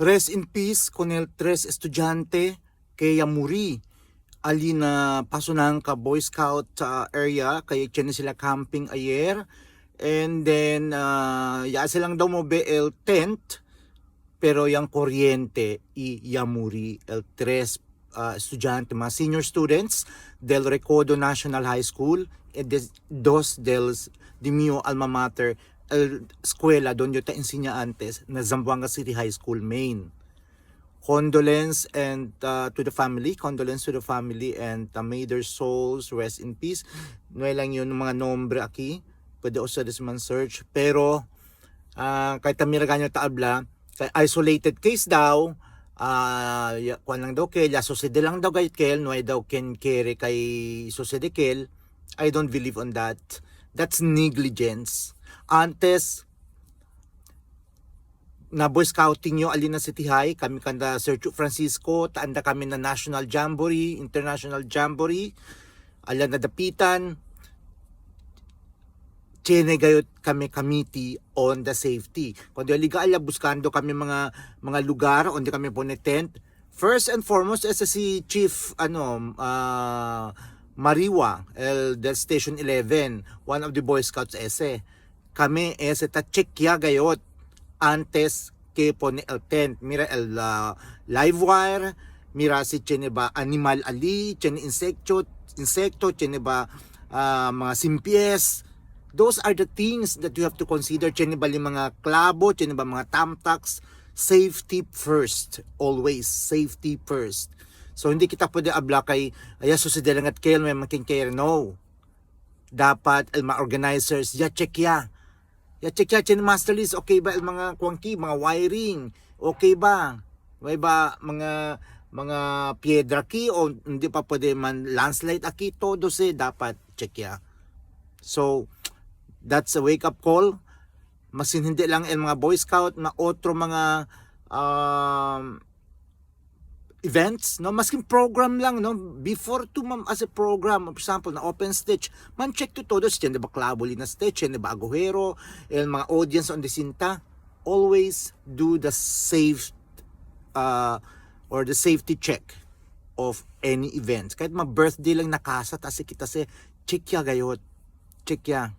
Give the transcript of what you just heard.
Rest in peace con el tres estudyante kay Yamuri. Ali na pasunang ka Boy Scout area kay tiyan sila camping ayer. And then ya silang daw mo be el tent pero yung kuryente i Yamuri el tres estudyante, mga senior students del Recodo National High School e dos di mio alma mater el escuela donde yo te enseña antes na Zamboanga City High School, Maine. Condolence and to the family, and may their souls rest in peace. No lang yun mga nombre aki, pwede usa man search, pero kahit tamira ganyo taabla, kay isolated case daw, kuan lang daw kay la sucede lang daw kay kel, no ay daw ken kere kay sucede kel. I don't believe on that. That's negligence. Antes na Boy Scouting nyo, alin na City High, kami kanda Sir Chu Francisco, taanda kami na National Jamboree, International Jamboree, alam na dapitan, tiene gayot kami committee on the safety. Kundi aliga ala buskando kami mga lugar onde kami po tent. First and foremost esa si Chief Mariwa del Station 11, one of the Boy Scouts ese. Kami ese ta check ya gayot antes que pone el tent. Mira el live wire, mira si tiene ba animal ali, tiene insecto, tiene ba mga simpies. Those are the things that you have to consider. Tiene ba mga klabo, tiene ba mga tamtax. Safety first, always safety first. So hindi kita pwede abla kay ayaso si delangat kail may making care, no. Dapat el mga organizers ya check ya tiene master list, okay ba el mga kuangki, mga wiring, okay ba? May ba mga piedra ki o hindi pa pwede man landslide aki, todo dapat check ya. So that's a wake up call. Masin hindi lang el mga Boy Scout na otro mga events, no, masking program lang, no, before to as a program, for example na open stage man check to todos yan, diba klabuli na stage yan, diba aguero, el mga audience on the cinta, always do the safe or the safety check of any event. Kahit mga birthday lang nakasa, kasi kita check ya gayot, check ya.